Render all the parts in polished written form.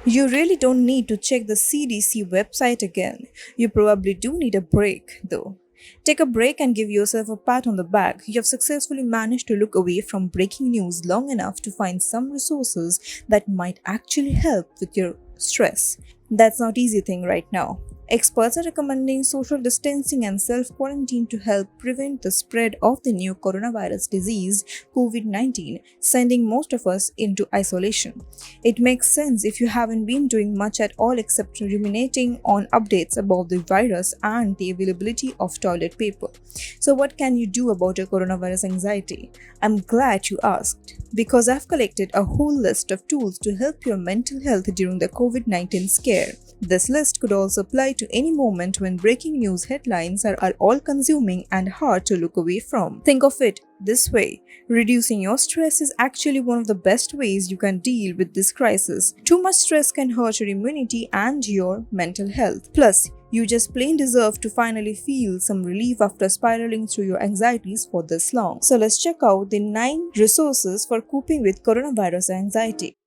You really don't need to check the CDC website again. You probably do need a break, though. Take a break and give yourself a pat on the back. You have successfully managed to look away from breaking news long enough to find some resources that might actually help with your stress. That's not easy thing right now. Experts are recommending social distancing and self quarantine to help prevent the spread of the new coronavirus disease, COVID 19, sending most of us into isolation. It makes sense if you haven't been doing much at all except ruminating on updates about the virus and the availability of toilet paper. So, what can you do about your coronavirus anxiety? I'm glad you asked because I've collected a whole list of tools to help your mental health during the COVID 19 scare. This list could also apply to any moment when breaking news headlines are all consuming and hard to look away from. Think of it this way: reducing your stress is actually one of the best ways you can deal with this crisis. Too much stress can hurt your immunity and your mental health. Plus, you just plain deserve to finally feel some relief after spiraling through your anxieties for this long. So let's check out the 9 resources for coping with coronavirus anxiety.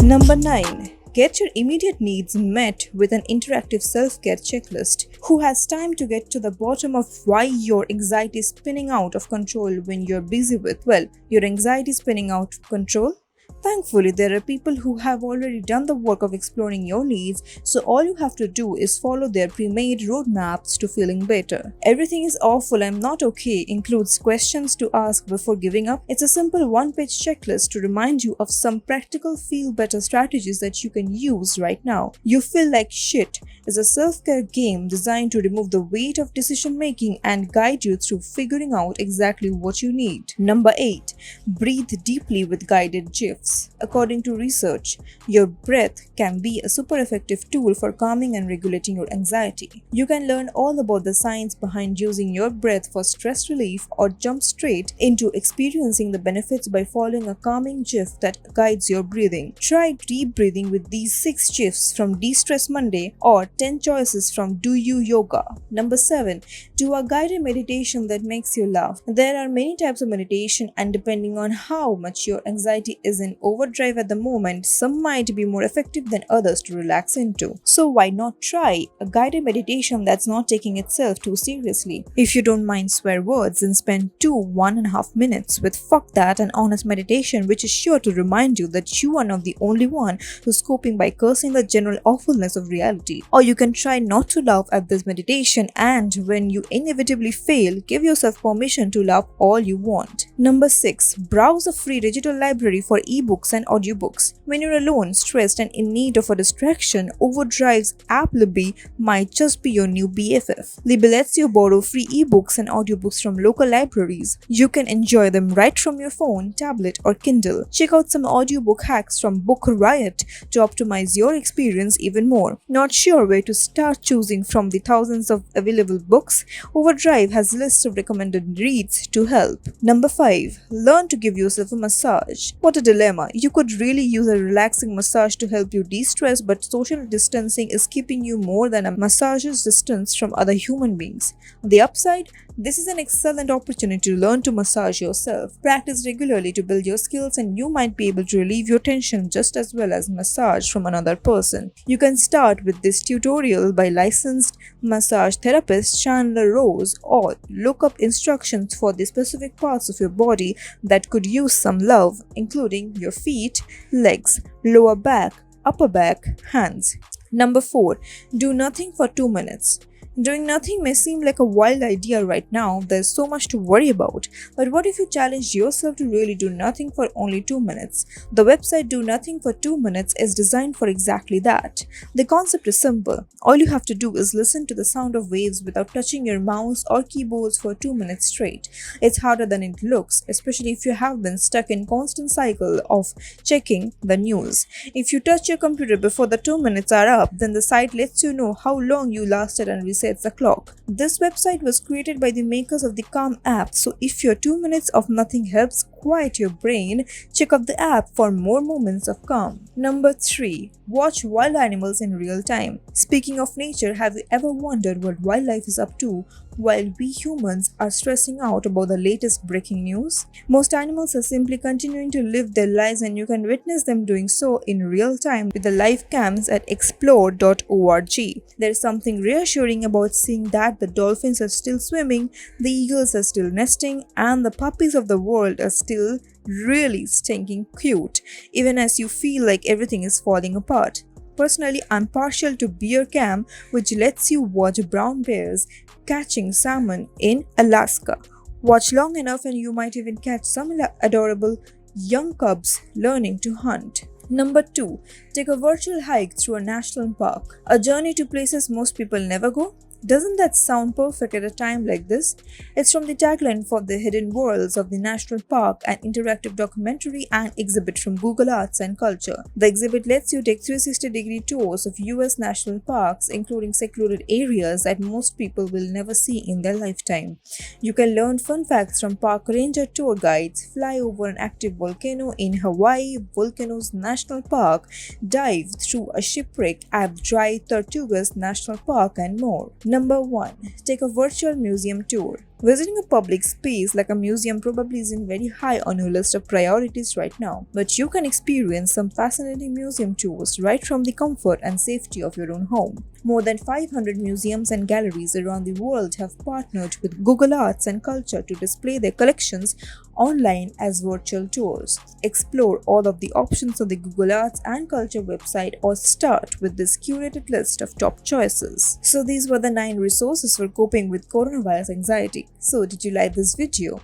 Number 9. Get your immediate needs met with an interactive self care checklist. Who has time to get to the bottom of why your anxiety is spinning out of control when you're busy with, well, your anxiety is spinning out of control? Thankfully, there are people who have already done the work of exploring your needs, so all you have to do is follow their pre-made roadmaps to feeling better. Everything is awful, I'm not okay includes questions to ask before giving up. It's a simple one-page checklist to remind you of some practical feel-better strategies that you can use right now. You Feel Like Shit is a self-care game designed to remove the weight of decision-making and guide you through figuring out exactly what you need. Number 8. Breathe deeply with guided GIFs. According to research, your breath can be a super effective tool for calming and regulating your anxiety. You can learn all about the science behind using your breath for stress relief or jump straight into experiencing the benefits by following a calming GIF that guides your breathing. Try deep breathing with these 6 GIFs from De-Stress Monday or 10 choices from Do You Yoga. Number 7. Do a guided meditation that makes you laugh. There are many types of meditation, and depending on how much your anxiety is in overdrive at the moment, some might be more effective than others to relax into. So why not try a guided meditation that's not taking itself too seriously? If you don't mind swear words, then spend 1.5 minutes with Fuck That and Honest Meditation, which is sure to remind you that you are not the only one who's coping by cursing the general awfulness of reality. Or you can try not to laugh at this meditation, and when you inevitably fail, give yourself permission to laugh all you want. Number 6. Browse a free digital library for ebooks and audiobooks. When you're alone, stressed, and in need of a distraction, Overdrive's app Libby might just be your new BFF. Libby lets you borrow free ebooks and audiobooks from local libraries. You can enjoy them right from your phone, tablet, or Kindle. Check out some audiobook hacks from Book Riot to optimize your experience even more. Not sure where to start choosing from the thousands of available books? Overdrive has lists of recommended reads to help. Number 5. Learn to give yourself a massage. What a dilemma. You could really use a relaxing massage to help you de-stress, but social distancing is keeping you more than a massage's distance from other human beings. On the upside, this is an excellent opportunity to learn to massage yourself. Practice regularly to build your skills, and you might be able to relieve your tension just as well as massage from another person. You can start with this tutorial by licensed massage therapist Chandler Rose, or look up instructions for the specific parts of your body that could use some love, including your feet, legs, lower back, upper back, hands. Number 4. Do nothing for 2 minutes. Doing nothing may seem like a wild idea right now, there's so much to worry about. But what if you challenge yourself to really do nothing for only 2 minutes? The website Do Nothing for 2 Minutes is designed for exactly that. The concept is simple. All you have to do is listen to the sound of waves without touching your mouse or keyboards for 2 minutes straight. It's harder than it looks, especially if you have been stuck in constant cycle of checking the news. If you touch your computer before the 2 minutes are up, then the site lets you know how long you lasted and resets the clock. This website was created by the makers of the Calm app, so if your 2 minutes of nothing helps, quiet your brain, check out the app for more moments of calm. Number 3. Watch wild animals in real time. Speaking of nature, have you ever wondered what wildlife is up to while we humans are stressing out about the latest breaking news? Most animals are simply continuing to live their lives, and you can witness them doing so in real time with the live cams at explore.org. There is something reassuring about seeing that the dolphins are still swimming, the eagles are still nesting, and the puppies of the world are still really stinking cute, even as you feel like everything is falling apart. Personally, I'm partial to Bear Cam, which lets you watch brown bears catching salmon in Alaska. Watch long enough and you might even catch some adorable young cubs learning to hunt. Number 2. Take a virtual hike through a national park. A journey to places most people never go? Doesn't that sound perfect at a time like this? It's from the tagline for The Hidden Worlds of the National Park, an interactive documentary and exhibit from Google Arts and Culture. The exhibit lets you take 360-degree tours of US national parks, including secluded areas that most people will never see in their lifetime. You can learn fun facts from park ranger tour guides, fly over an active volcano in Hawaii Volcanoes National Park, dive through a shipwreck at Dry Tortugas National Park, and more. Number 1. Take a virtual museum tour. Visiting a public space like a museum probably isn't very high on your list of priorities right now, but you can experience some fascinating museum tours right from the comfort and safety of your own home. More than 500 museums and galleries around the world have partnered with Google Arts and Culture to display their collections online as virtual tours. Explore all of the options on the Google Arts and Culture website or start with this curated list of top choices. So these were the 9 resources for coping with coronavirus anxiety. So did you like this video?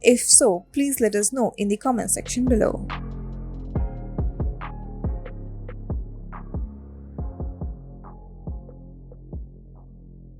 If so, please let us know in the comment section below.